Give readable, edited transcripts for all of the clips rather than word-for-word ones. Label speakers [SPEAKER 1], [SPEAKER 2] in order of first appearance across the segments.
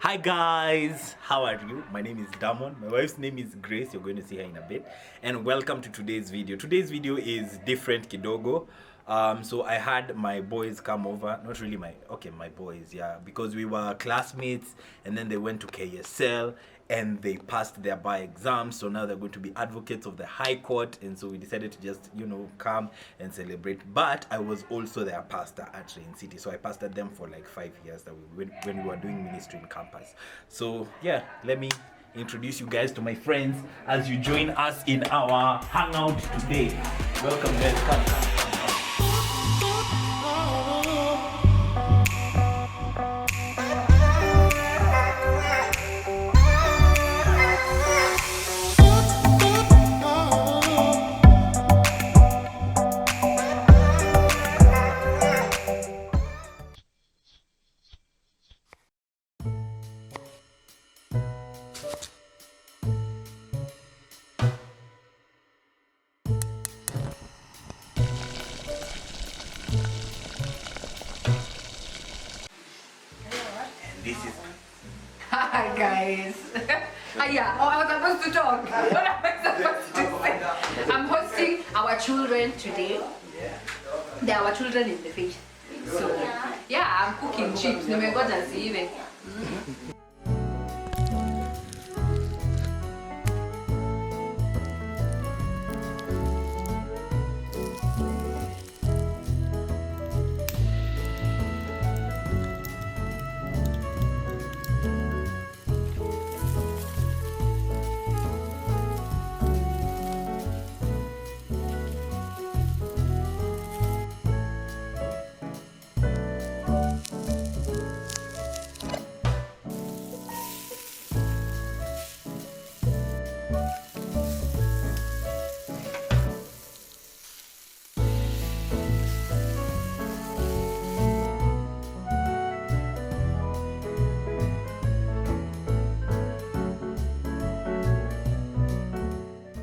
[SPEAKER 1] Hi guys, how are you? My name is Damon. My wife's name is Grace. You're going to see her in a bit. And welcome to today's video. Today's video is different kidogo. So I had my boys come over. Not really my boys, yeah, because we were classmates and then they went to KSL and they passed their bar exams. So now they're going to be advocates of the High Court, and so we decided to just, come and celebrate. But I was also their pastor at Rain City, so I pastored them for like 5 years when we were doing ministry in campus. So yeah, let me introduce you guys to my friends as you join us in our hangout today. Welcome guys, come. This is
[SPEAKER 2] Hi guys. I was supposed to talk. What am I supposed to say? I'm hosting our children today. They are our children in the faith. So yeah, I'm cooking chips. Nimengoja ziive.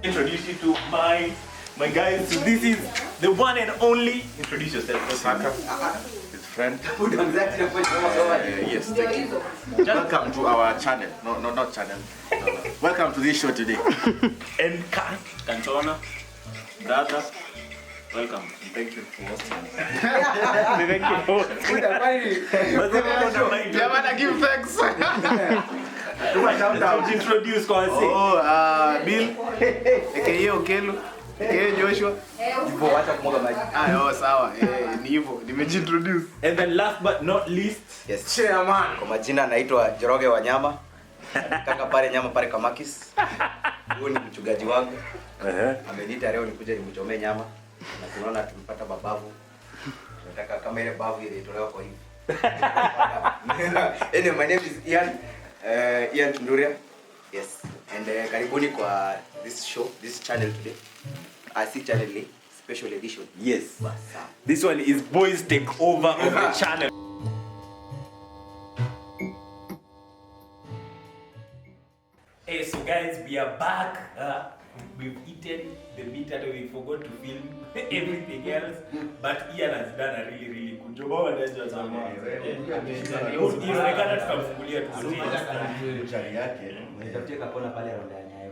[SPEAKER 1] Introduce you to my guys. So this is the one and only. Introduce yourself.
[SPEAKER 3] Saka, his friend. Yes, thank you. Welcome to our channel. No, not channel. No. Welcome to this show today.
[SPEAKER 1] And
[SPEAKER 3] Cantona, brother, welcome. Thank you for hosting.
[SPEAKER 1] thank you for
[SPEAKER 3] Give thanks.
[SPEAKER 1] Introduce
[SPEAKER 3] Bill, aka Okelo, aka Joshua. Sawa. Ni hivyo. Nimejintroduce.
[SPEAKER 1] And then last but not least,
[SPEAKER 4] yes,
[SPEAKER 3] chairman.
[SPEAKER 4] kwa majina naitwa Joroge Wanyama. Kaka pale nyama pale Kamakis. Huyu ni mchungaji wangu. Ameniita leo nikuje nimchomee nyama. Na tunaona tumepata mabavu. Nataka kama ile bavu ile itolewa kwa hivi. Anyway, my name is Ian Tunduria. Yes. And karibuni kwa this channel today. I see channel special edition.
[SPEAKER 1] yes, this one is Boys Take Over of the channel. Hey, so guys, we are back. We've eaten the meat and we forgot to film everything else, but Ian has done a really good job.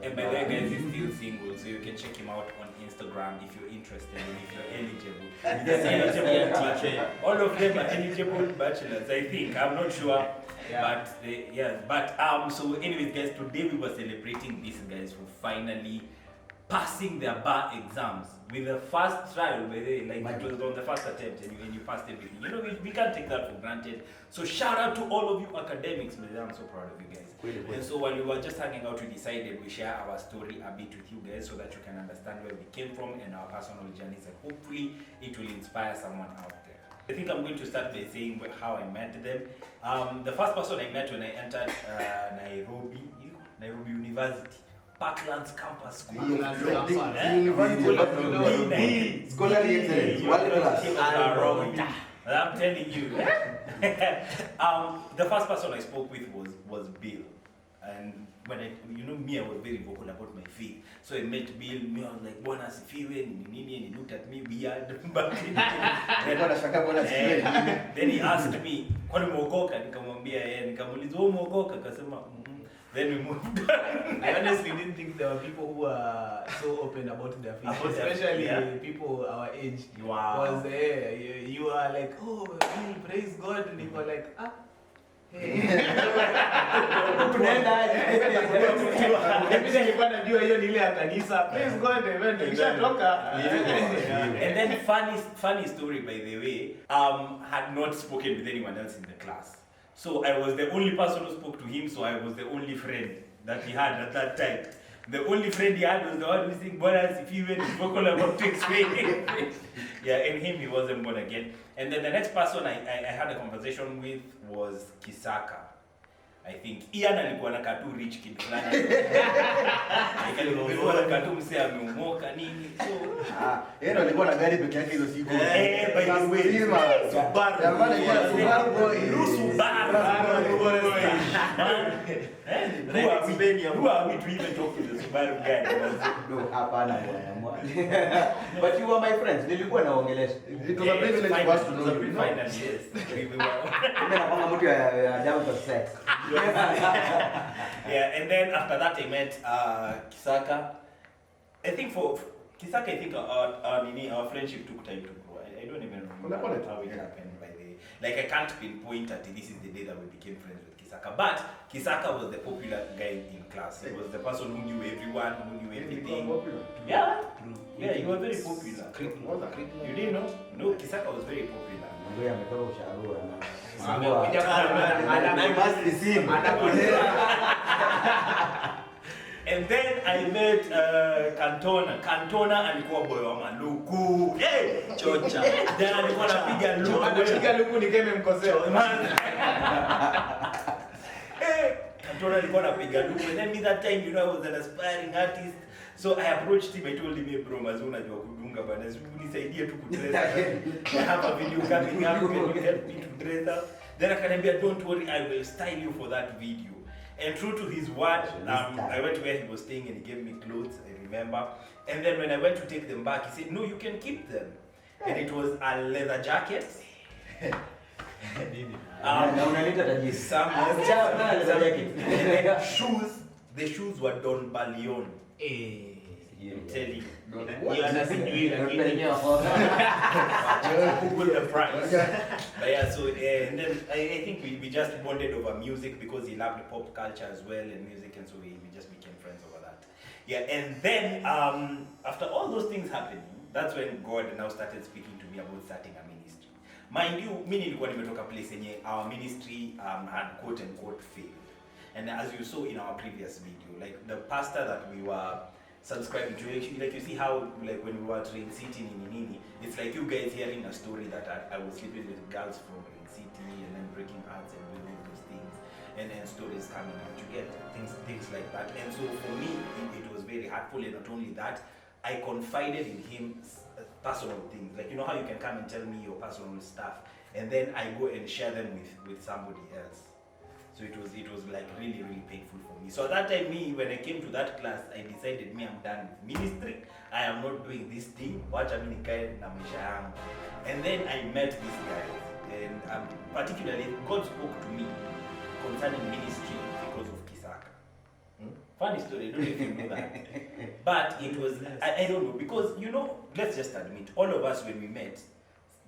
[SPEAKER 1] And by the way, guys, he's still single, so you can check him out on Instagram if you're interested and if you're eligible. All of them are eligible bachelors, I think. I'm not sure. Yeah. But so anyways guys, today we were celebrating these guys for finally passing their bar exams with the first trial, like it was on the first attempt and you passed everything. We can't take that for granted. So shout out to all of you academics, man. I'm so proud of you guys. Really. And so while we were just hanging out, we decided we share our story a bit with you guys so that you can understand where we came from and our personal journeys, and hopefully it will inspire someone out there. I think I'm going to start by saying how I met them. The first person I met when I entered Nairobi University, Parklands Campus School.
[SPEAKER 4] Scholarly excellence, world class.
[SPEAKER 1] I'm telling you. The first person I spoke with was Bill. And when me, I was very vocal about my faith. So I met Bill, me, I was like, Bwana sifiwe, nini, and he looked at me weird. Then he asked me, kwani umeokoka? Nikamwambia, nikamuuliza, wewe umeokoka? Akasema, Then we moved on.
[SPEAKER 5] I honestly didn't think there were people who were so open about their faith, especially people our age.
[SPEAKER 1] Wow.
[SPEAKER 5] Because you are like, oh, hey, praise God, and you were like, ah.
[SPEAKER 1] And then funny story, by the way, had not spoken with anyone else in the class. So I was the only person who spoke to him, so I was the only friend that he had at that time. The only friend he had was the one who sang, Bwana sifiwe, vocal about to explain. Yeah, and him, he wasn't born again. And then the next person I had a conversation with was Kisaka. I think Ian alikuwa na katu rich kid fulani. Alikuwa na katu msee ameomoka nini. So
[SPEAKER 3] yeye alikuwa na gari peke yake hizo siku.
[SPEAKER 1] By the way,
[SPEAKER 3] Subaru.
[SPEAKER 1] Who are we to even talk to the Subaru guy?
[SPEAKER 4] No, hapana bwana. But you were my friends. Nilikuwa naongelesha.
[SPEAKER 3] It was a privilege for us to know you.
[SPEAKER 1] Finally, yes.
[SPEAKER 4] Mimi napanga mtu ya down to sex.
[SPEAKER 1] Yeah, and then after that I met Kisaka. I think for Kisaka, I think our friendship took time to grow. I don't even remember how it happened, by the way. Like, I can't pinpoint that this is the day that we became friends with Kisaka. But Kisaka was the popular guy in class. He was the person who knew everyone, who knew everything. Yeah, yeah, he was very popular. You didn't know? No, Kisaka was very popular. And then I met Cantona. Cantona alikuwa boy wa maluku. Hey, chocha. Then alikuwa anapiga luku.
[SPEAKER 5] Anapiga luku ni kama mkoseo.
[SPEAKER 1] Hey, Cantona alikuwa anapiga luku. And then me that time, I was an aspiring artist. So I approached him. I told him, hey bro, mazi unajua kudunga bana. Nisaidie tu kudress up. I have a video coming up. Can you help me to dress up? Then akaniambia, don't worry, I will style you for that video. And true to his word, I went to where he was staying and he gave me clothes, I remember. And then when I went to take them back, he said, no, you can keep them. And it was a leather jacket. Shoes. The shoes were Don Balion. I'm telling you. Google the price. But yeah, so and then I think we just bonded over music because he loved pop culture as well and music, and so we just became friends over that. Yeah, and then after all those things happening, that's when God now started speaking to me about starting a ministry. Mind you, mimi nilikuwa nimetoka place yenye our ministry had quote unquote failed. And as you saw in our previous video, like the pastor that we were subscribing to, like you see how, like when we were at Rain City, it's like you guys hearing a story that I was sleeping with girls from Rain City and then breaking hearts and doing all those things, and then stories coming out. You get things like that. And so for me, it was very hurtful. And not only that, I confided in him personal things. Like, you know how you can come and tell me your personal stuff, and then I go and share them with somebody else. So it was like really, really painful for me. So at that time, when I came to that class, I decided I'm done with ministry. I am not doing this thing. And then I met these guys, and particularly God spoke to me concerning ministry because of Kisaka. Funny story, I don't know if you know that. But it was, I don't know, because let's just admit, all of us when we met,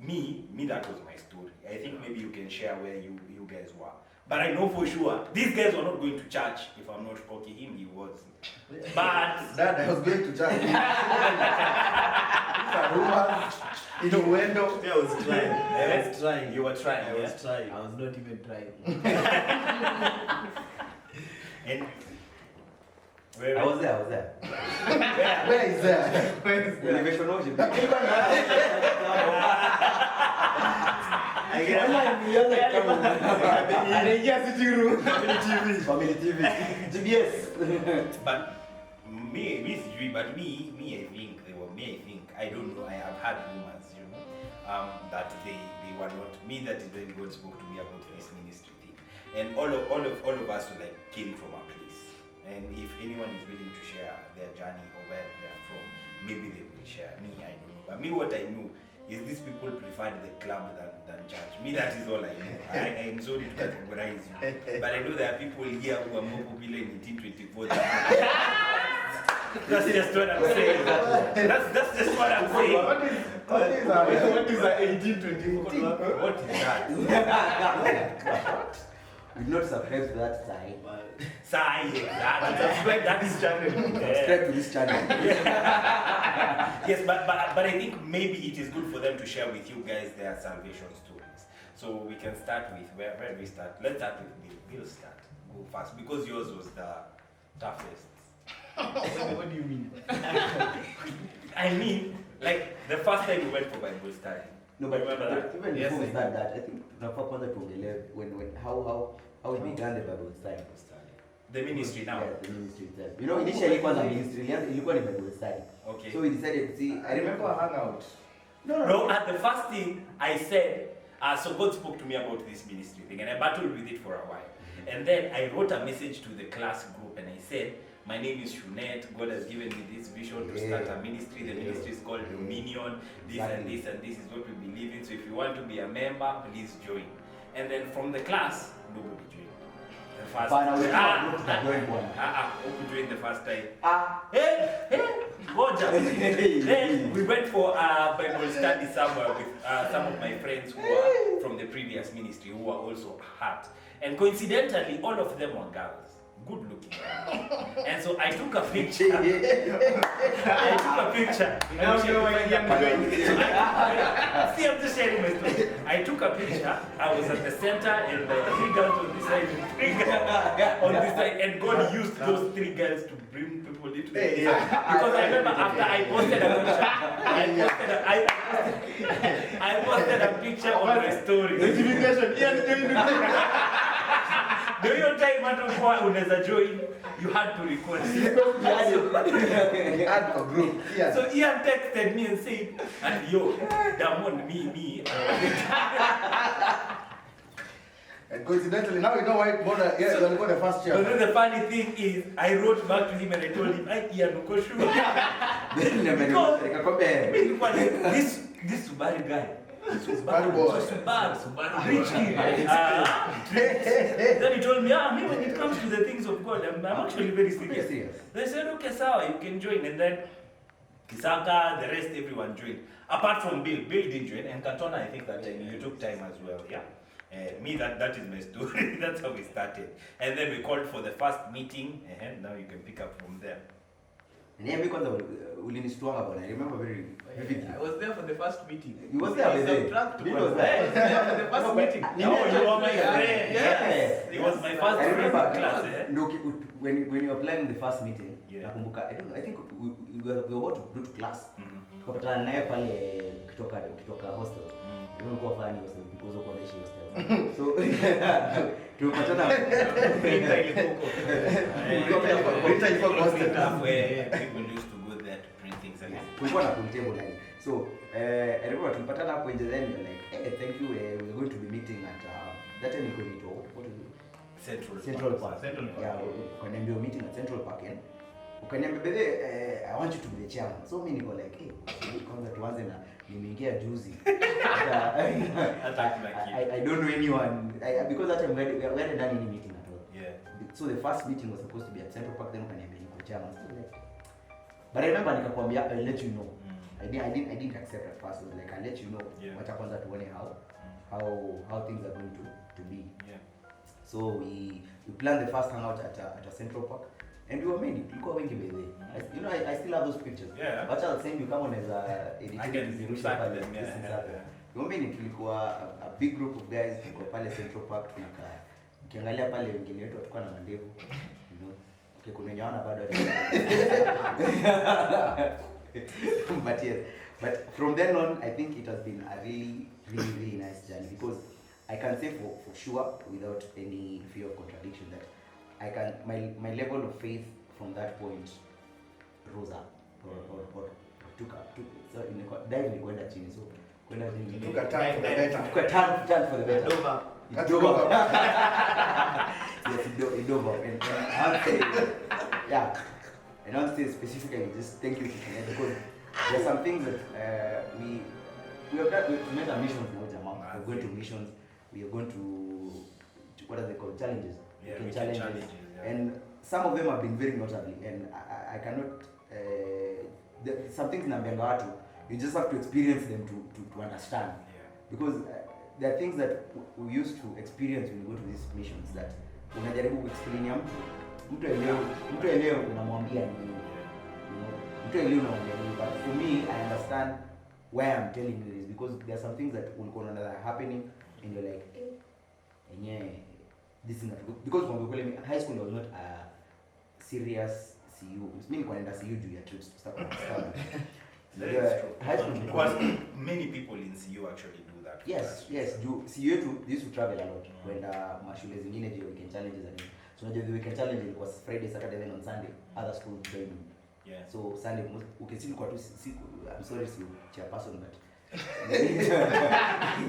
[SPEAKER 1] me, that was my story. I think maybe you can share where you guys were. But I know for sure, these guys were not going to church if I'm not talking. Him, he was. But
[SPEAKER 3] Dad, I was going to church. In the window.
[SPEAKER 5] I was trying.
[SPEAKER 1] I was trying. You were trying.
[SPEAKER 5] I was trying. I was not even trying.
[SPEAKER 1] And
[SPEAKER 4] I was there.
[SPEAKER 3] Where is that?
[SPEAKER 4] Elevation Ocean. Family TV. GBS.
[SPEAKER 1] But me, I don't know. I have had rumors, that they were not me. That is when God spoke to me about this ministry thing. and all of us will like came from a place. And if anyone is willing to share their journey or where they are from, maybe they will share. Me, I don't know. But me, what I know is these people preferred the club than church. Me, that is all I know. I am sorry to categorize you. But I know there are people here who are more popular in 1824 than that's just what I'm saying. That's just what I'm saying.
[SPEAKER 5] What is a 1824?
[SPEAKER 1] What is that?
[SPEAKER 6] We've not subscribed to that side.
[SPEAKER 1] That is channel.
[SPEAKER 6] Subscribe to this channel.
[SPEAKER 1] Yes, but I think maybe it is good for them to share with you guys their salvation stories. So we can start with where do we start? Let's start with Bill. Bill, start. Go fast because yours was the toughest.
[SPEAKER 5] What do you mean?
[SPEAKER 1] I mean, like the first time we went for Bible study.
[SPEAKER 6] No, but
[SPEAKER 1] remember that?
[SPEAKER 6] even
[SPEAKER 1] Yes,
[SPEAKER 6] before we
[SPEAKER 1] I
[SPEAKER 6] start that, I think tunafaa kwanza tuongelee how we began the Bible study.
[SPEAKER 1] The ministry now.
[SPEAKER 6] Yeah, the ministry itself. You know, initially kwanza ministry ilikuwa ni Bible study.
[SPEAKER 1] Okay.
[SPEAKER 6] So we decided, see, I remember
[SPEAKER 5] hangout.
[SPEAKER 1] No, at the first thing I said, so God spoke to me about this ministry thing, and I battled with it for a while. And then I wrote a message to the class group, and I said, my name is Shunets. God has given me this vision to start a ministry. The ministry is called Dominion. This and this and this is what we believe in. So if you want to be a member, please join. And then from the class, nobody joined. The first who joined the first time? Roger. Then we went for a Bible study somewhere with some of my friends who are from the previous ministry who are also hurt. And coincidentally, all of them were girls. Good looking. And so I took a picture.
[SPEAKER 5] Now you know when
[SPEAKER 1] See, I'm just sharing my story. I took a picture. I was at the center and the 3 girls on this side and 3 girls on this side. And God used those 3 girls to bring people into the picture. Because I remember after I posted a picture, I posted a picture on my story. The real time unaweza join, you had to record. So Ian texted me and said, yo, Damon, me.
[SPEAKER 3] And coincidentally, now you know why Mona got the first
[SPEAKER 1] But
[SPEAKER 3] chair.
[SPEAKER 1] then the funny thing is, I wrote back to him and I told him, Ian, uko sure? Because this Subaru guy.
[SPEAKER 3] Subaru boy.
[SPEAKER 1] Subaru rich kid. Then he told me, me when it comes to the things of God, I'm actually very serious. They said, okay, sawa, you can join. And then Kisaka, the rest, everyone joined. Apart from Bill. Bill didn't join. And Katona, I think that time you took time as well, yeah? Me, that is my story. That's how we started. And then we called for the first meeting. And now you can pick up from there.
[SPEAKER 6] Niambie kwanza ulinishtuanga bwana. I remember very vividly.
[SPEAKER 5] I was there for the first meeting.
[SPEAKER 6] You was there with me.
[SPEAKER 5] He was there for the first meeting.
[SPEAKER 1] No, you were my friend. Yes. It was my first
[SPEAKER 6] I remember
[SPEAKER 1] class.
[SPEAKER 6] no, when you were planning the first meeting,
[SPEAKER 1] Yeah.
[SPEAKER 6] nakumbuka I think we were about to go to class. Tukapatana naye pale kutoka hostel. Nilikuwa fulani hostel because uko naishi hostel. So tukapatana
[SPEAKER 1] Printer ilikuwa hostel where people used to go there to print things and
[SPEAKER 6] tulikuwa na table line. So I remember tulipatana hapo nje, then you're like, hey, thank you, we're going to be meeting at that time ilikuwa inaitwa what is it? Central Park. Yeah, ukaniambia meeting at Central Park and ukaniambia bebe, I want you to be the chairman. So mimi niko like, hey, kwanza tuanze na nimeingia juzi. I don't know anyone because that time we hadn't done any meeting at all.
[SPEAKER 1] Yeah.
[SPEAKER 6] So the first meeting was supposed to be at Central Park, then ukaniambia niko chairman. So like, but I remember nikakwambia I'll let you know. I didn't accept at first. I was like, I'll let you know. Wacha kwanza tuone how things are going to be.
[SPEAKER 1] Yeah.
[SPEAKER 6] So we planned the first hangout at a Central Park, and we were many. Tulikuwa wengi by the way. You know, I still have those pictures.
[SPEAKER 1] Yeah.
[SPEAKER 6] But I'll send you come on as a
[SPEAKER 1] I can insert them. Yeah.
[SPEAKER 6] We were many. Tulikuwa a big group of guys. Tulikuwa pale Central Park. Tunakaa. Ukiangalia pale wengine wetu tulikuwa na mandevu. You know. Okay, kuna nyana bado. But yes. But from then on, I think it has been a really nice journey because I can say for sure, without any fear of contradiction, that I can my level of faith from that point rose up or took up. So in the dive we went chini, so kwenda chini.
[SPEAKER 3] Took a turn for the better.
[SPEAKER 6] Took a turn for the better. It drove up. Yes, it drove up. And I want to say, yeah, and I want to say specifically, just thank you to Shunets, because there are some things that we have done. We've made our missions in Ojama. We're going to missions. We are going to what are they called? Challenges.
[SPEAKER 1] Yeah,
[SPEAKER 6] challenges.
[SPEAKER 1] Yeah.
[SPEAKER 6] And some of them have been very notably, and I cannot. Some things in Ambiangawatu, you just have to experience them to understand.
[SPEAKER 1] Yeah.
[SPEAKER 6] Because there are things that we used to experience when we go to these missions that unajaribu kuexplain ya mtu elewe unamwambia nini, mtu elewe unamwambia nini. But for me, I understand why I'm telling you this, because there are some things that will go on that are happening and you're like, yeah, this is not good. Because when we high school was not a serious CU. It's mean when I CU do your trips to start. High school
[SPEAKER 1] because many people in CU actually do that.
[SPEAKER 6] Yes. Do CU too. They used to travel a lot when mashule zingine je weekend challenges and so the weekend challenge was Friday, Saturday, then on Sunday other schools join.
[SPEAKER 1] Yeah.
[SPEAKER 6] So Sunday okay, still quite I'm sorry to chairperson but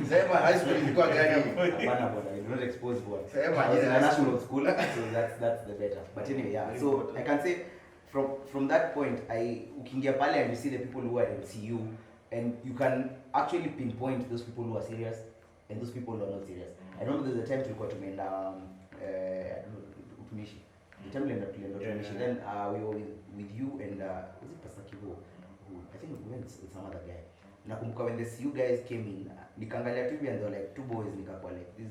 [SPEAKER 3] Sema high school ilikuwa gani?
[SPEAKER 6] Hapana bwana, I do not expose bwana.
[SPEAKER 3] Sema
[SPEAKER 6] I was in a national school, so that's the better. But anyway, yeah. So I can say from that point, ukiingia pale and you see the people who are in CU, and you can actually pinpoint those people who are serious and those people who are not serious. I remember there's a time tulikuwa tumeenda utumishi. The time tulienda utumishi, then we were with you and was it Pastor Kibo? I think we went with some other guy. Nakumbuka when the CU guys came in, nikaangalia TV and they were like two boys, nikakuwa like this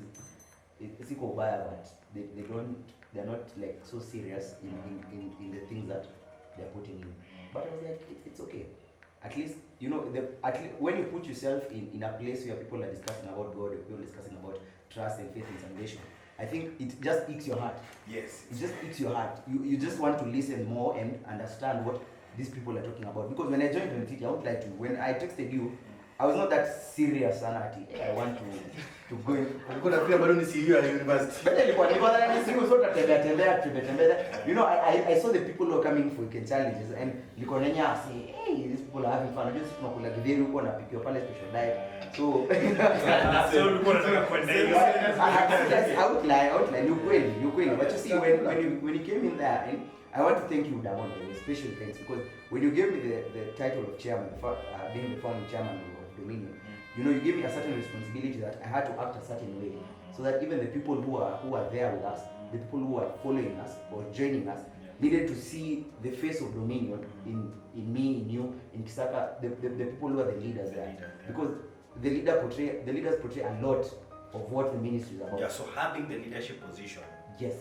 [SPEAKER 6] it's siko ubaya, but they're not like so serious in the things that they're putting in. But I was like, it's okay. At least you know when you put yourself in a place where people are discussing about God, or people are discussing about trust and faith and salvation, I think it just aches your heart.
[SPEAKER 1] Yes.
[SPEAKER 6] It just aches your heart. You just want to listen more and understand what these people are talking about. Because when I joined NTT, I would like to. When I texted you, I was not that serious, Sanati. I want to go in.
[SPEAKER 3] Alikuwa pia bado ni CU at university.
[SPEAKER 6] But nilikuwa na CU so tembea. You know, I saw the people who are coming for weekend challenges and nilikuwa nanya say, hey, these people are having fun. Just tunakula githeri huko na pikiwa pale special diet. So
[SPEAKER 1] so ulikuwa unataka kwenda hiyo.
[SPEAKER 6] Outline. You kweli. But you see when you came in there, and I want to thank you, Damon, special thanks, because when you gave me the title of chairman, being the founding chairman of Dominion, you know, you gave me a certain responsibility that I had to act a certain way, so that even the people who are there with us, the people who are following us or joining us, needed to see the face of Dominion in me, in you, in Kisaka, the people who are the leaders there, because the leaders portray a lot of what the ministry is about.
[SPEAKER 1] Yeah. So having the leadership position,
[SPEAKER 6] yes,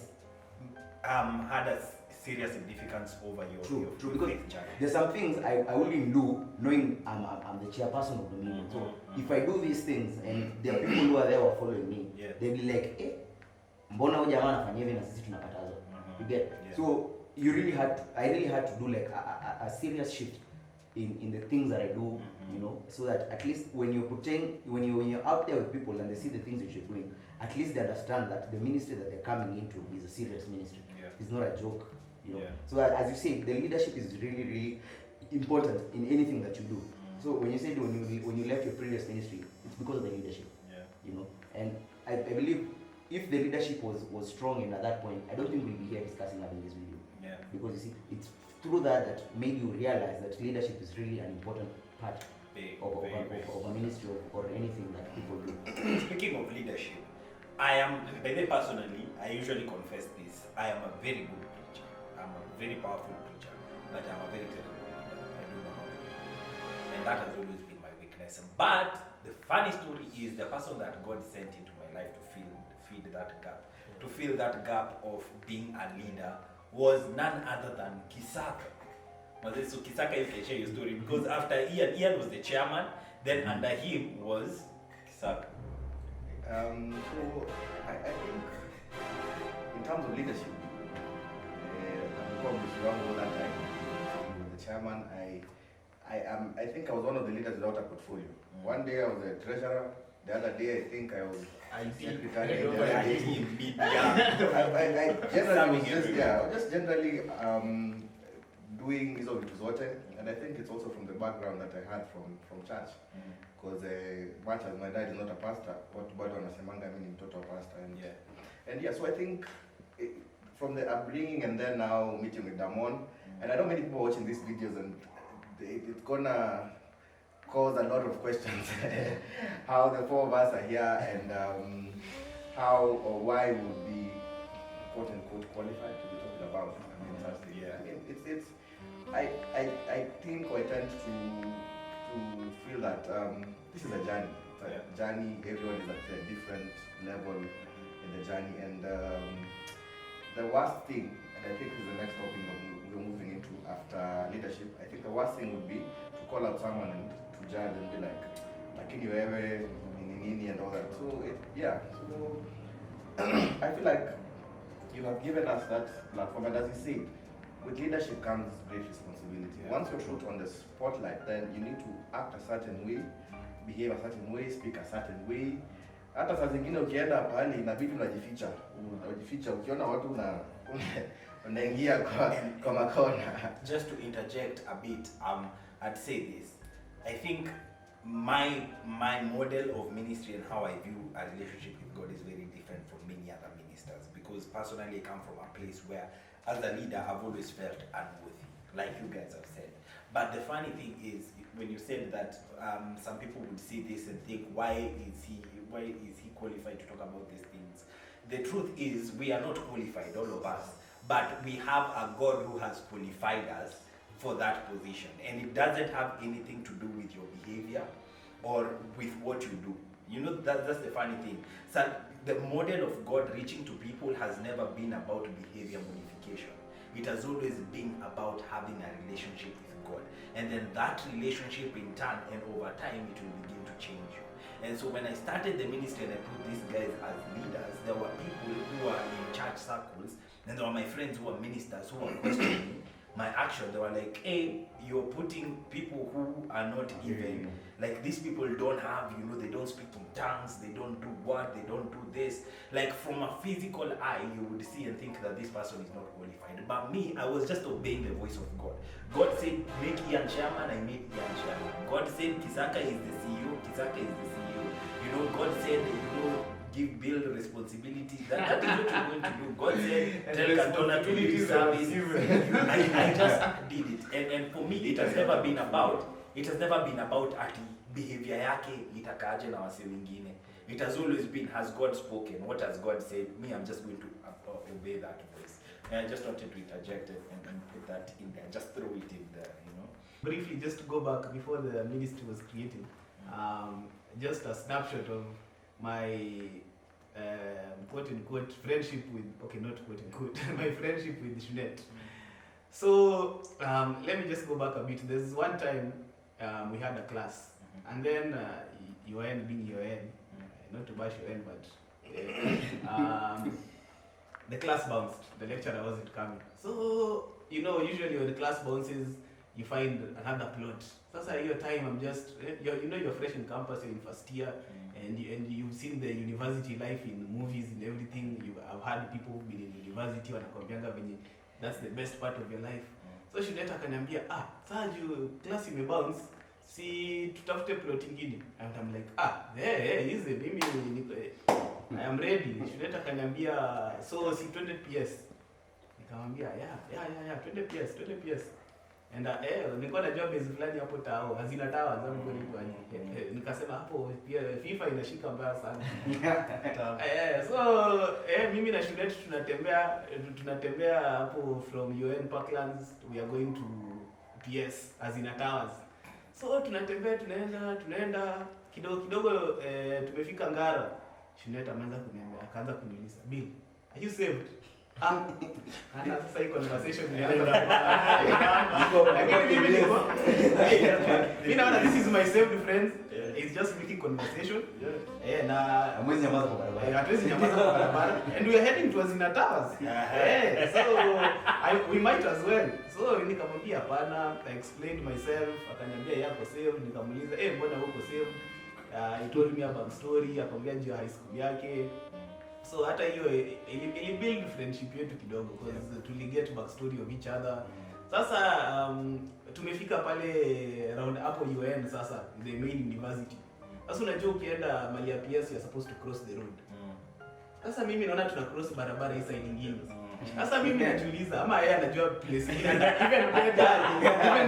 [SPEAKER 1] had a serious significance over your
[SPEAKER 6] true
[SPEAKER 1] your
[SPEAKER 6] because
[SPEAKER 1] challenge.
[SPEAKER 6] there's some things I wouldn't do knowing I'm the chairperson of the meeting. So if I do these things and there are people who are there who are following me, they'll be like, mbona huyu jamaa anafanya hivi na sisi tunakatazwa. You get? So I really had to do like a serious shift in the things that I do, you know, so that at least when you're out there with people and they see the things that you're doing, at least they understand that the ministry that they're coming into is a serious ministry. It's not a joke, you know. So that, as you say, the leadership is really, really important in anything that you do. So when you said when you left your previous ministry, it's because of the leadership, you know. And I believe if the leadership was strong at that point, I don't think we'll be here discussing having this video. Because you see, it's through that made you realize that leadership is really an important part of a ministry or anything that people do.
[SPEAKER 1] Speaking of leadership, I am, by the way, personally, I usually confess this. I am a very good preacher. I'm a very powerful preacher, but I'm a very terrible leader. I don't know how to lead. And that has always been my weakness. But the funny story is the person that God sent into my life to feed that gap, to fill that gap of being a leader was none other than Kisaka. So Kisaka, you can share your story because after Ian was the chairman, then under him was Kisaka.
[SPEAKER 3] So I think in terms of leadership, I'm probably strong all that time. He was the chairman. I think I was one of the leaders without a portfolio. One day I was a treasurer. The other day I think I was secretary. I generally was just generally doing hizo vitu zote, and I think it's also from the background that I had from church, because much as my dad is not a pastor, watu bado wanasemanga mimi ni mtoto wa pastor, and so I think from the upbringing and then now meeting with Damon, and I know many people watching these videos, and it's gonna cause a lot of questions how the four of us are here, and how or why would be quote unquote qualified to be talking about ministry. I mean, it's I think I tend to feel that this is a journey. It's a journey. Everyone is at a different level in the journey, and the worst thing, and I think is the next topic we're moving into after leadership. I think the worst thing would be to call out someone and to judge and be like, lakini wewe nini and all that. So so I feel like you have given us that platform, and as you said, with leadership comes great responsibility. Once you're put on the spotlight, then you need to act a certain way, behave a certain way, speak a certain way. Hata saa zingine ukienda pale inabidi unajificha ukiona watu unaingia kwa makona.
[SPEAKER 1] Just to interject a bit, I'd say this. I think my model of ministry and how I view a relationship with God is very different from many other ministers, because personally I come from a place where as a leader I've always felt unworthy, like you guys have said. But the funny thing is, when you said that some people would see this and think, why is he qualified to talk about these things? The truth is, we are not qualified, all of us, but we have a God who has qualified us for that position, and it doesn't have anything to do with your behavior or with what you do. You know, that's the funny thing. So the model of God reaching to people has never been about behavior modification. It has always been about having a relationship with God, and then that relationship in turn and over time it will begin to change you. And so when I started the ministry and I put these guys as leaders, there were people who were in church circles, and there were my friends who were ministers who were questioning my action. They were like, hey, you're putting people who are not even, like, these people don't have, they don't speak in tongues, they don't do what, they don't do this. Like, from a physical eye, you would see and think that this person is not qualified. But me, I was just obeying the voice of God. God said, make Ian chairman, I made Ian chairman. God said, Kisaka is the CEO, Kisaka is the CEO. God said, give Bill responsibility. That is what you're going to do. God said, tell Cantona to do service. I just did it. And for me, it has never been about ati behavior yake itakaje na wase wengine. It has always been, has God spoken? What has God said? Me, I'm just going to obey that voice. And I just wanted to interject and put that in there. Just throw it in there,
[SPEAKER 5] Briefly, just to go back before the ministry was created, just a snapshot of my quote unquote friendship with, not quote unquote, my friendship with Shunets. So let me just go back a bit. There's one time we had a class, and then UN being UN, not to bash UN, but the class bounced. The lecturer wasn't coming. So usually when the class bounces, you find another plot. So at your time, I'm just, you're fresh in campus, you're in first year, and you've seen the university life in movies and everything. I've had people who've been in university wanakwambianga venye that's the best part of your life. So Shunets akaniambia, sasa juu class imebounce, si tutafute plot ingine. And I'm like, easy, mimi I am ready. Shunets akaniambia, so si 200 PS. Nikamwambia, yeah, 20 PS. And nilikuwa najua base fulani hapo tao, hazina tawa zangu kwa nikasema hapo pia FIFA inashika mbaya sana. So mimi na Shunets tunatembea hapo from UN Parklands, we are going to PS hazina towers. So tunatembea tunaenda kidogo tumefika Ngara. Shunets akaanza kuniuliza, Bill, are you saved? Sasa hii conversation mimi naona this is my saved friends. It's just making conversation. Na
[SPEAKER 6] Hamwezi nyamaza kwa barabara.
[SPEAKER 5] Hatuwezi nyamaza kwa barabara. And we are heading towards Zina Towers. So we might as well. So nikamwambia hapana, I explained myself, akaniambia yako saved, nikamuuliza mbona uko saved? He told me a back story, akamwambia juu high school yake. So hata hiyo ili build friendship yetu kidogo, because to get back story of each other. Sasa tumefika pale round hapo UN sasa the main university. Sasa unajua ukienda mali ya PS you're supposed to cross the road. Sasa mimi naona tuna cross barabara hii side nyingine. Sasa mimi najiuliza ama yeye anajua place nyingine even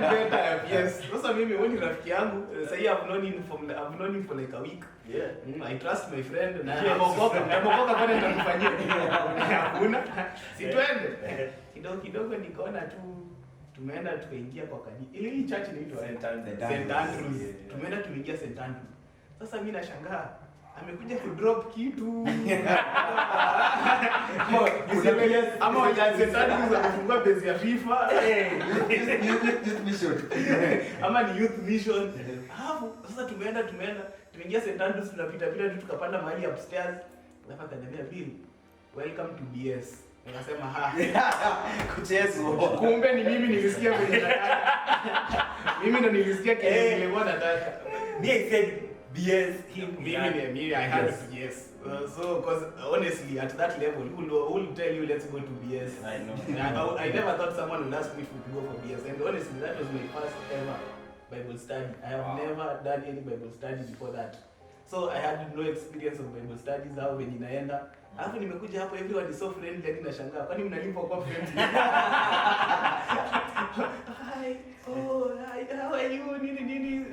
[SPEAKER 5] better yes. Sasa mimi wewe ni rafiki yangu. Sasa I've known him for like a week.
[SPEAKER 1] Yeah.
[SPEAKER 5] I trust my friend na namokoka kwani nitakufanyia nini? Hakuna. Si twende. Kidogo nikaona tu tumeenda tukaingia kwa kanisa. Ile hii church inaitwa St. Andrews. Tumeenda tumeingia St. Andrews. Sasa mimi nashangaa amekuja kudrop kitu. Ama wajazetani kufungua base ya FIFA.
[SPEAKER 6] Youth mission.
[SPEAKER 5] Ama ni youth mission. Hapo sasa tumeingia St. Andrews tunapita tu tukapanda mahali upstairs. Alafu akaniambia Bill, welcome to BS. Nikasema
[SPEAKER 6] Kuchezo.
[SPEAKER 5] Kumbe ni mimi nilisikia kwenye nataka. Mimi ndo nilisikia kile nilikuwa nataka.
[SPEAKER 1] I said BS
[SPEAKER 5] Me, I had BS. So, because honestly, at that level, who will tell you let's go to BS?
[SPEAKER 1] I know.
[SPEAKER 5] I never thought someone would ask me to go for BS. And honestly, that was my first ever Bible study. I have never done any Bible study before that. So I had no experience of Bible studies. How when inaenda. Alafu nimekuja hapo, everyone is so friendly, hadi nashangaa. Kwani mnalipwa kwa friendly? Hi. Oh, hi. How are you? Nini.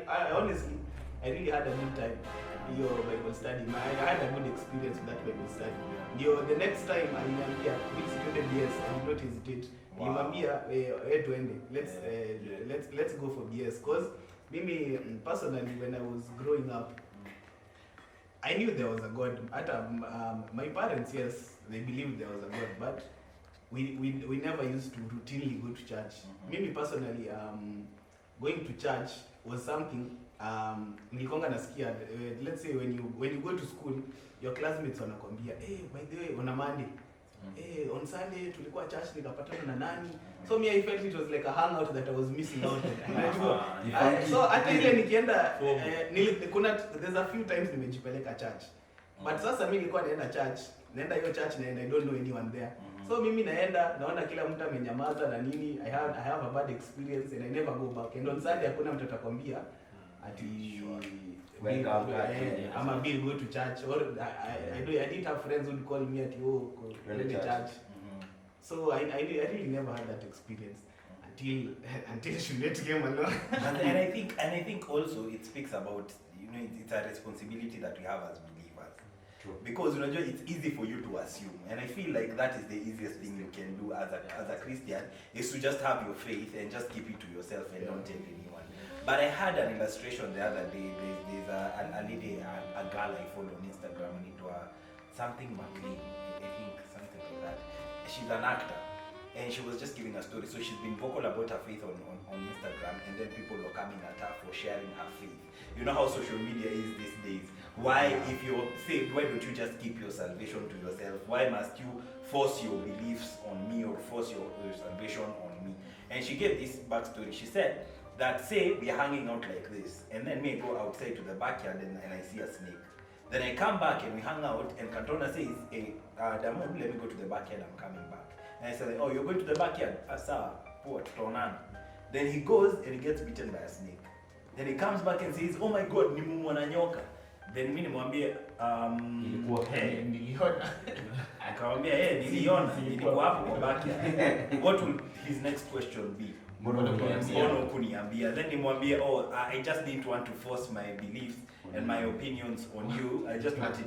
[SPEAKER 5] I honestly, I really had a good time. Your Bible study. I had a good experience with that Bible study. The next time aliniambia, yes, I did not hesitate. Nilimwambia, tuende. Let's go for BS. Cause mimi personally, when I was growing up, I knew there was a God. My parents, yes, they believed there was a God, but we never used to routinely go to church. Mimi personally, going to church was something nilikonga nasikia. Let's say when you go to school, your classmates wanakwambia, by the way, on a Monday, on Sunday tulikuwa church nikapatana na nani. So me I felt it was like a hangout that I was missing out on. So hata ile nikienda there's a few times nimejipeleka church. But sasa mimi nilikuwa naenda hiyo church and I don't know anyone there. So mimi naona kila mtu amenyamaza na nini. I have a bad experience and I never go back. And on Sunday hakuna mtu atakwambia ati welcome I'm a Bill, go to church. Or I didn't have friends who would call me at go to church. So I really never had that experience until Shunets came along.
[SPEAKER 1] and I think also it speaks about, it's a responsibility that we have as believers.
[SPEAKER 6] True.
[SPEAKER 1] Because it's easy for you to assume, and I feel like that is the easiest thing you can do as a Christian, is to just have your faith and just keep it to yourself and don't tell anyone. But I had an illustration the other day. There's a lady, a girl I follow on Instagram, and it was something McLean, I think something like that. She's an actor, and she was just giving a story. So she's been vocal about her faith on Instagram, and then people were coming at her for sharing her faith. You know how social media is these days. Why, if you're saved, why don't you just keep your salvation to yourself? Why must you force your beliefs on me or force your salvation on me? And she gave this backstory. She said that, say we are hanging out like this, and then me go outside to the backyard and I see a snake. Then I come back and we hang out, and Cantona says, hey, Damon, let me go to the backyard, I'm coming back. And I said, oh, you're going to the backyard? Asa, what, Tonan. Then he goes and he gets bitten by a snake. Then he comes back and says, oh my God, nimumwana nyoka. Then mimi nimwambie,
[SPEAKER 5] Niliona.
[SPEAKER 1] akamwambia, niliona, nilikuwa hapo kwa backyard. What will his next question be? Mbona kuniambia? Then nimwambie, I just didn't want to force my beliefs and my opinions on you. I just wanted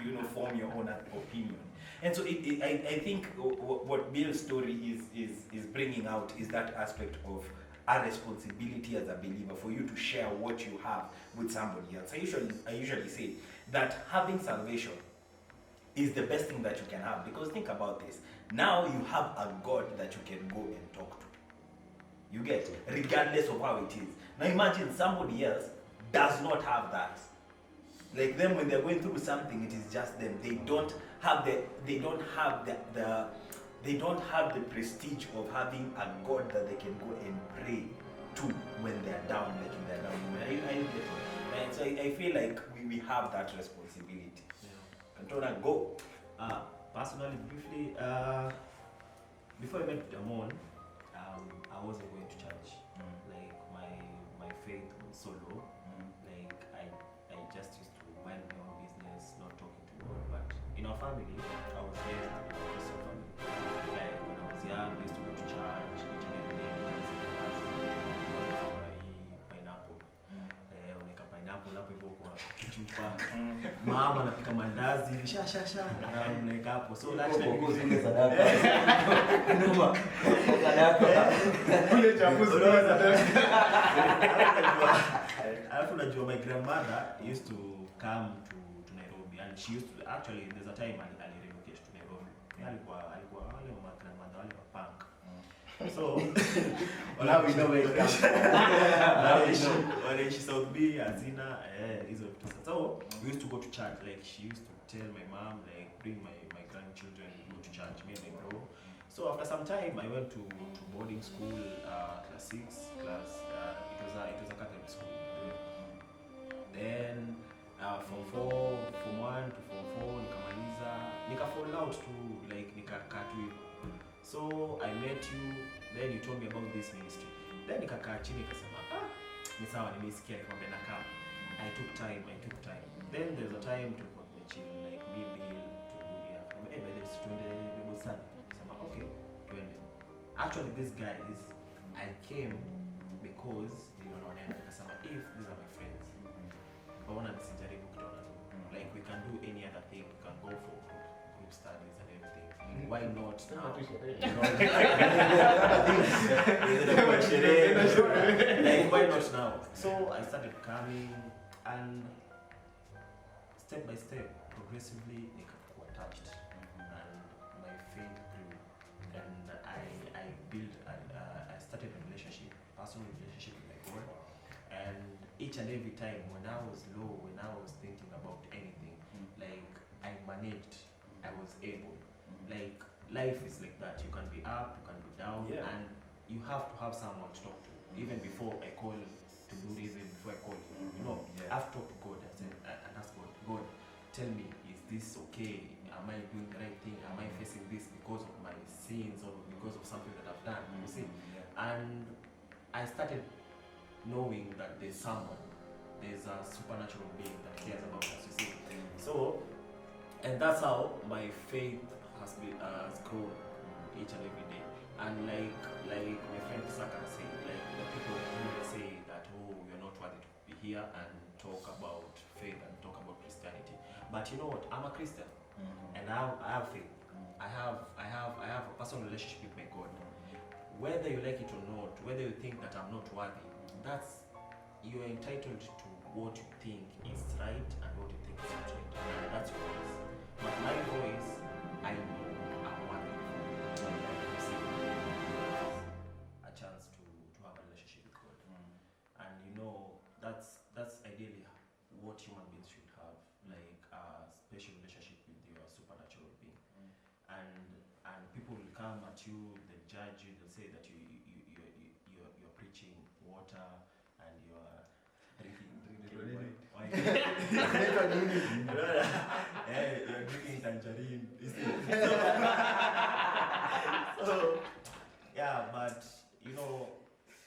[SPEAKER 1] you to form your own opinion. And so I think what Bill's story is bringing out is that aspect of a responsibility as a believer for you to share what you have with somebody else. I usually say that having salvation is the best thing that you can have, because think about this. Now you have a God that you can go and talk to. You get, regardless of how it is. Now imagine somebody else does not have that. Like them, when they're going through something, it is just them. They don't have the prestige of having a God that they can go and pray to when they're down, like in their down moment. I get it. And so I feel like we have that responsibility. Cantona, go.
[SPEAKER 7] Personally, briefly,
[SPEAKER 1] before I met Damon, I wasn't going to church. Like my faith was so low. Like I just used to mind my own business, not talking to God. But in our family, I was raised in a Christian family. Like when I was young, we used to go to church each and every day. Pineapple. Unaweka pineapple hapo hivyo kwa chupa. Mama anapika mandazi, sha unaweka hapo. So lunch time
[SPEAKER 6] Kule sadaka. Noma. Sadaka.
[SPEAKER 5] Kule chapuzi kule sadaka.
[SPEAKER 1] Alafu najua my grandmother used to come to Nairobi, and she used to actually, there's a time ali relocate to Nairobi. Alikuwa wale wa grandmother wale wa punk. So
[SPEAKER 6] Now we know where it comes from.
[SPEAKER 1] wanaishi South B, Azina, hizo vitu. So we used to go to church. Like she used to tell my mom, like bring my grandchildren go to church, me and my bro. So after some time, I went to boarding school, class 6, it was a Catholic school. Then from 1 to form 4 nikamaliza, fall out to like nikakaa tu. So I met you, then you told me about this ministry. Then nikakaa chini nikasema ni sawa, nimesikia, nikamwambia nakaa. I took time. Then there's a time to chill, like me Bill to go here. Hey, by the student Bible study. Okay, twende. Actually this guy is, I came because nikasema if these are my friends, baona nisijaribu kutona tu. Like we can do any other thing, we can go for group studies and everything. Why not now? Like why not now? So I started coming, and step by step, progressively, nikakuwa touched, and my faith grew, and I built, I started a relationship, personal relationship with my God, and each and every time when I was low, when I was thinking about anything, like I managed, I was able. Like life is like that. You can be up, you can be down, and you have to have someone to talk to. Even before I call to do this, even before I call you, I have to talk to God and ask God, God, tell me, is this okay? Am I doing the right thing? Am I facing this because of my sins or because of something that I've done? You see? And I started knowing that there's a supernatural being that cares about us, you see? So, and that's how my faith has grown each and every day. And like my friend Saka said, like the people who say that, you're not worthy to be here and talk about faith and talk about Christianity. But you know what? I'm a Christian, and I have faith. I have a personal relationship with my God. Whether you like it or not, whether you think that I'm not worthy, you're entitled to what you think is right and what you think is not right. And that's your voice. But my voice, I know I'm worthy. A chance to have a relationship with God. And that's ideally what human beings should have, like a special relationship with your supernatural being. And people will come at you, they'll judge you, they'll say that you're preaching water and you're drinking wine. You're drinking tangerine. So yeah, but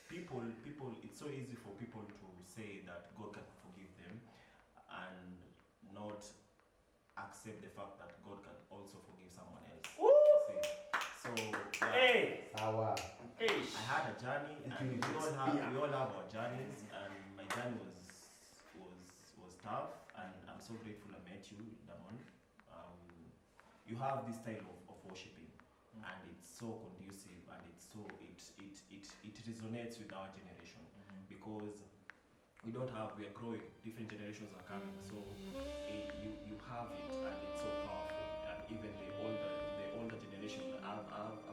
[SPEAKER 1] people, it's so easy for people to say that God can forgive them and not accept the fact that God can also forgive someone else. So I had a journey, and we all have our journeys, and my journey was tough, and I'm so grateful I met you, Damon. You have this style of worshiping, and it's so conducive, and it resonates with our generation, because we are growing, different generations are coming, so you have it, and it's so powerful. And even the older generation, I've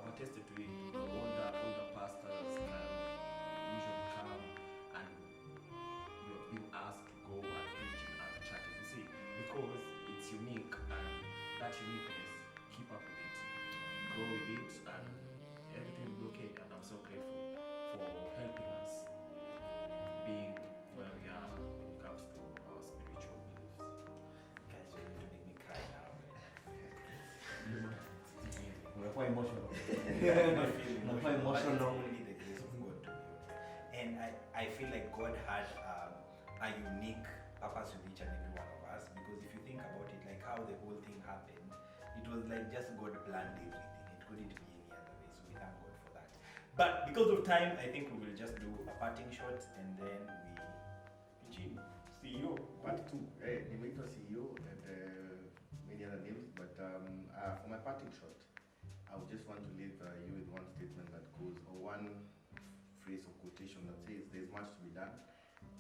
[SPEAKER 1] attested to it. The older pastors usually come, and you're being asked to go and preach in other churches. You see, because it's unique, and that uniqueness, keep up with it, grow with it, and everything will be okay. And I'm so grateful for helping us being where we are when it comes to our spiritual beliefs. Guys, you're going to make me cry now, man.
[SPEAKER 6] Umekuwa emotional.
[SPEAKER 1] I feel
[SPEAKER 6] Not
[SPEAKER 1] but it's
[SPEAKER 6] emotional.
[SPEAKER 1] only the grace of God to be honest. And I feel like God had a unique purpose with each and every one of us, because if you think about it, like how the whole thing happened, it was like just God planned everything. It couldn't be any other way. So we thank God for that. But because of time, I think we will just do a parting shot and then we chill. CEO.
[SPEAKER 3] Part 2. Nimeitwa CEO and many other names, but for my parting shot, I would just want to leave you with one statement that goes, or one phrase or quotation that says, "There's much to be done,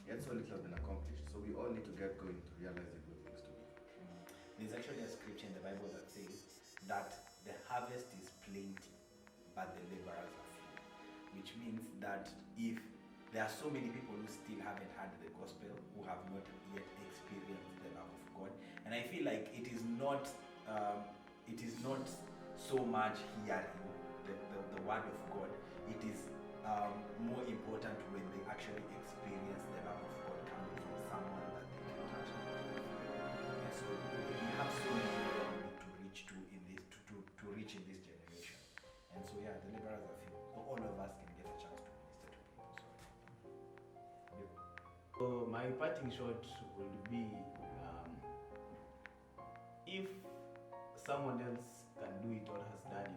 [SPEAKER 3] yet so little has been accomplished." So we all need to get going to realize the good things to be.
[SPEAKER 1] There's actually a scripture in the Bible that says that the harvest is plenty, but the laborers are few. Which means that if there are so many people who still haven't heard the gospel, who have not yet experienced the love of God, and I feel like it is not so much hearing the word of God. It is more important when they actually experience the love of God coming from someone that they can touch. And so we have so many people we need to reach to in this to reach in this generation. And so yeah, the laborers are few. So all of us can get a chance to minister to people.
[SPEAKER 5] So my parting shot would be, if someone else can do it or has done it,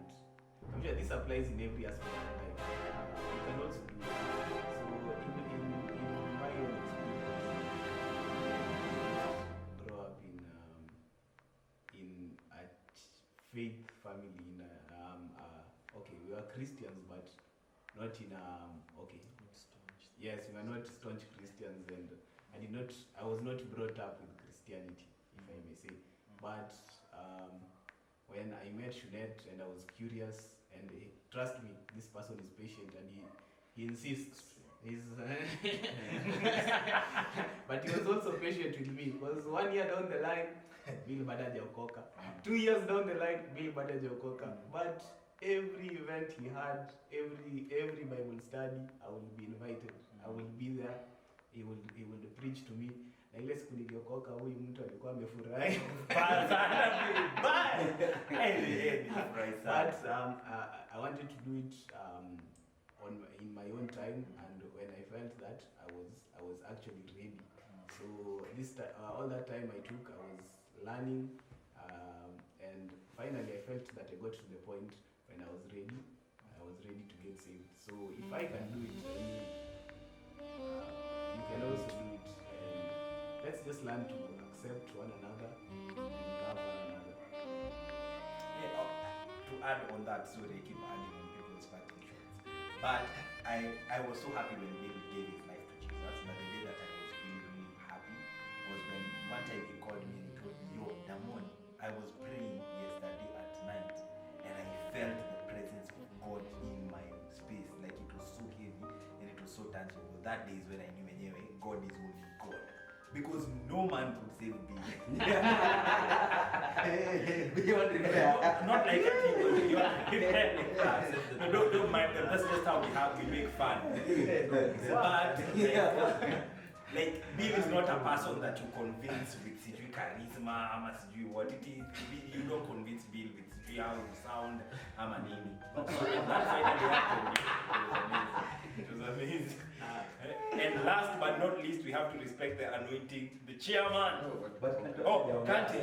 [SPEAKER 5] I'm sure this applies in every aspect of life. You can also do it. So in my own experience, grow up in a faith family. Okay, we are Christians, but not in yes, we are not staunch Christians, and I was not brought up with Christianity, if I may say. But when I met Shunets and I was curious, and trust me, this person is patient and he insists. But he was also patient with me, because 1 year down the line, Bill Bada Jaokoka. 2 years down the line, Bill Bada Jaokoka. But every event he had, every Bible study, I will be invited. I will be there. He will preach to me. Na ile siku niliokoka, huyu mtu alikuwa amefurahi. But I wanted to do it in my own time, and when I felt that I was actually ready. So all that time I took, I was learning, and finally I felt that I got to the point when I was ready. I was ready to get saved. So if I can do it, you can also do it. And let's just learn to accept one another and love one another.
[SPEAKER 1] Yeah, to add on that, so they keep adding on people's participation. But I was so happy when David gave his life to Jesus. But the day that I was really, really happy was when one time he called me and he told me, "Yo, Damon, I was praying yesterday at night and I felt the presence of God in my space. Like it was so heavy and it was so tangible." That day is when I knew anyway, God is only God. Because no man could save me. Not like a people. Don't mind them. That's just how we make fun. But like Bill is not a person that you convince with sijui charisma ama sijui what it is. You don't convince Bill with sijui how you sound ama nini. So that finally happened. It was amazing. And last but not least, we have to respect the anointing, the chairman. Can't he?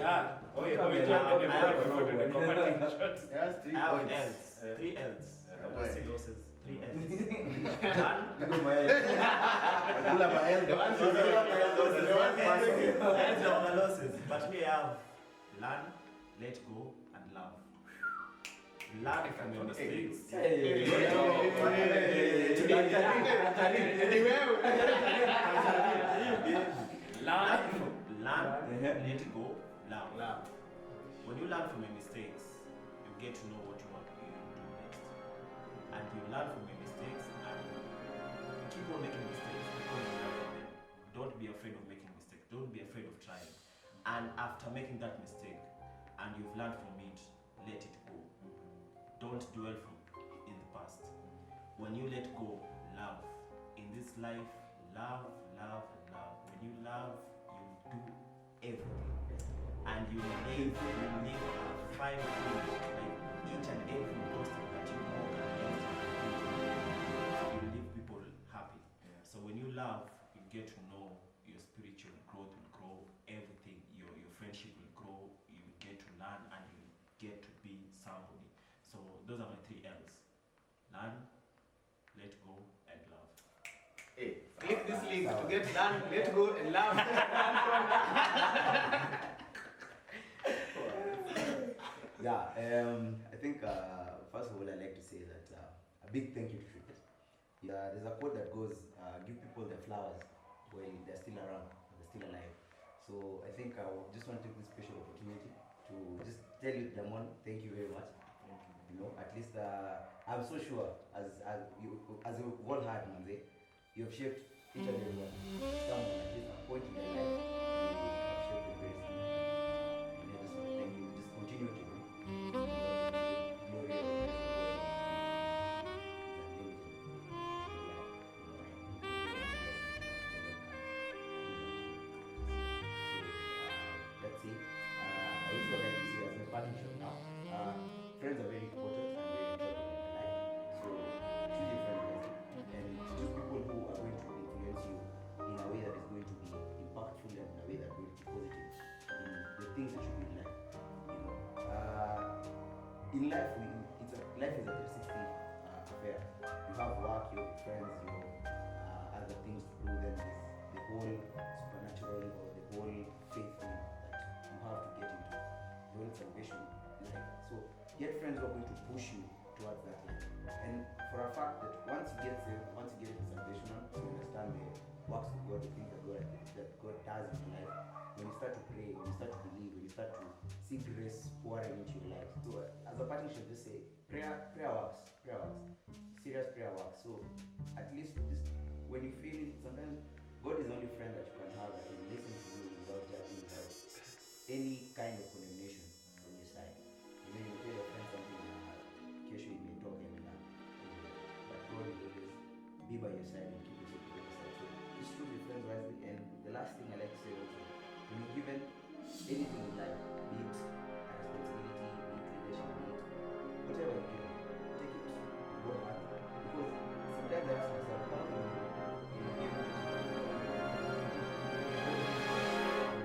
[SPEAKER 3] Yes, 3 points.
[SPEAKER 5] 3 L's. 3 L's. 3 L's. But we have learn, let go, and love. Learn from your mistakes. Learn, let go, love. When you learn from your mistakes, you get to know what you want to do next. And you learn from your mistakes and keep on making mistakes because you learn from them. Don't be afraid of making mistakes. Don't be afraid of trying. And after making that mistake and you've learned from it, let it go. Don't dwell in the past. When you let go, love. In this life, love. When you love, you do everything. And you live a 5 minutes, like each and every
[SPEAKER 1] those are my 3 L's. Learn, let go, and love.
[SPEAKER 5] Hey, click this link to get learn, let go, and love.
[SPEAKER 6] Yeah, I think first of all I'd like to say that a big thank you to Shunets. There's a quote that goes, give people their flowers while they're still around, they're still alive. So I think I just want to take this special opportunity to just tell you, Damon, thank you very much. You know, at least I'm so sure as you've all heard, Manze, you have shaped each and every one. Someone at least a point in their life, you have shaped them very significantly. And I just want to thank you. Just continue to do. Glory of that's it. I also like to say as my parting shot now, friends are very important and very important in my life. So choose your friends wisely and choose people who are going to influence you in a way that is going to be impactful and in a way that is going to be positive in the things that you do in life. You know, in life, life is a 360 affair. You have work, you have friends, you have other things to do. Then there's the whole supernatural or the whole faith thing that you have to get into. The whole salvation life. So get friends who are going to push you towards that life. And for a fact that once you get saved, once you get into salvation, so you understand the works of God, the things that God does in your life. When you start to pray, when you start to believe, when you start to see grace pouring into your life. So as a parting shot, just say prayer works. Serious prayer works. So at least just when you feel it, sometimes God is the only friend that you can have that will listen to you without judging, without any kind of condemnation from your side. You know, you tell your friend something, Kesho you may talk and but God will always be by your side and keep you safe by your side. So just choose your friends wisely. And the last thing I like to say also, when you're given anything in life, be it a responsibility, be it leadership, be it whatever you're given, take it to God heart. Because sometimes I ask myself, how can you give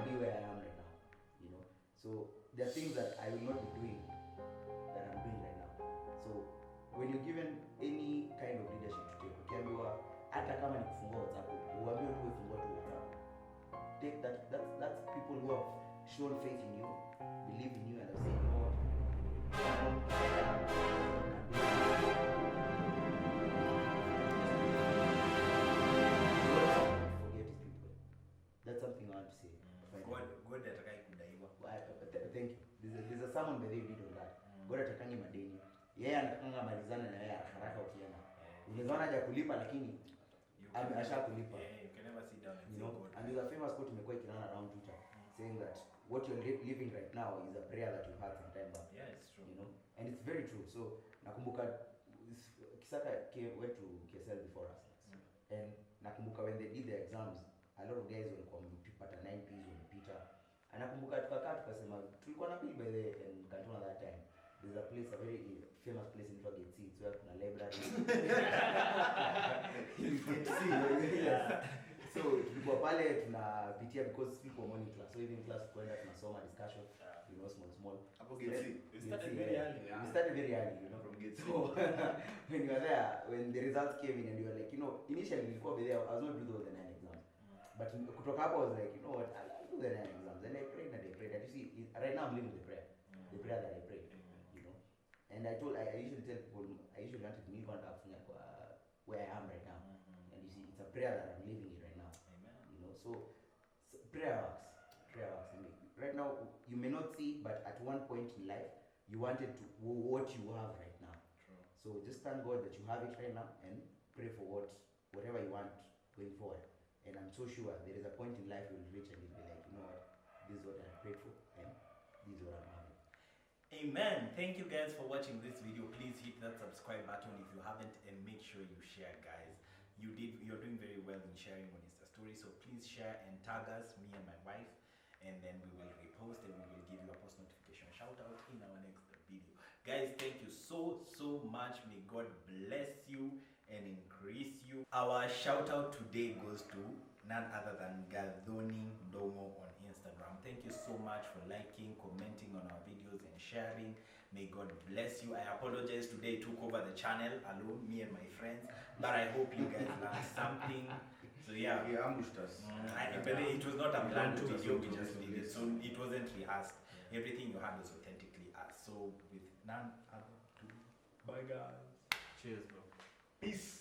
[SPEAKER 6] be where I am right now? You know? So there are things that I will not be doing that I'm doing right now. So when you're given any kind of leadership to take, ukiambiwa hata kama ni kufungua WhatsApp, uambiwe tu ufungua tu WhatsApp. Take that's people who have shown faith in you, believe in you, and have said, you know what? Forget his people. That's something I want to say.
[SPEAKER 1] God atakai kudaiwa.
[SPEAKER 6] Thank you. There's a sermon by the way did on that. God atakangi madeni. Yeye anatakanga malizana na yeye haraka ukienda. Unawezaona haja kulipa lakini ashakulipa.
[SPEAKER 1] You can never sit down and
[SPEAKER 6] you
[SPEAKER 1] say
[SPEAKER 6] know,
[SPEAKER 1] God.
[SPEAKER 6] and there's a famous quote imekuwa ikirana around Twitter saying that what you're living right now is a prayer that you had some time back.
[SPEAKER 1] Yeah, it's true.
[SPEAKER 6] You know, and it's very true. So nakumbuka Kisaka went to KSL before us. And nakumbuka when they did their exams, a lot of guys walikuwa wamepata 9 P's wamepita. And nakumbuka tukakaa tukasema tulikuwa na bill by the and Kantona that time. There's a place, a very famous place in Gate C. It's where kuna library. Yes. So tulikuwa pale tunapitia because people morning class. So even class kwenda tunasoma discussion, you know, small.
[SPEAKER 3] Hapo Gate C.
[SPEAKER 1] We started very early.
[SPEAKER 6] We started very early, you know,
[SPEAKER 3] From Gate C.
[SPEAKER 6] So when you were there, when the results came in and you were like, you know, initially before be there, I was not doing all the 9 exams. But kutoka hapo I was like, you know what, I'll do the 9 exams. And I prayed. And you see, right now I'm living the prayer. The prayer that I prayed. You know. And I usually tell people, I usually want to meet one where I am right now. And you see, it's a prayer that I'm living in right now.
[SPEAKER 1] Amen.
[SPEAKER 6] You know, so prayer works. Prayer works. And right now, you may not see, but at one point in life, you wanted to what you have right now.
[SPEAKER 1] True.
[SPEAKER 6] So just thank God that you have it right now and pray for whatever you want going forward. And I'm so sure there is a point in life you'll reach and you'll be like, you know what, this is what I prayed for and this is what I'm having.
[SPEAKER 1] Amen. Thank you guys for watching this video. Please hit that subscribe button if you haven't, and make sure you share, guys. You're doing very well in sharing on Insta story, so please share and tag us, me and my wife, and then we will repost and we will give you a post notification shout out in our next video. Guys, thank you so much. May God bless you and increase you. Our shout out today goes to none other than Gadhoni Ndomo on Instagram. Thank you so much for liking, commenting on our videos and sharing. May God bless you. I apologize today I took over the channel alone, me and my friends, but I hope you guys learned something. So yeah,
[SPEAKER 3] He ambushed us.
[SPEAKER 1] It was not a planned video, we just did it, so it wasn't rehearsed. Everything you had was authentically us. So with none other ado, bye guys.
[SPEAKER 5] Cheers, bro.
[SPEAKER 1] Peace.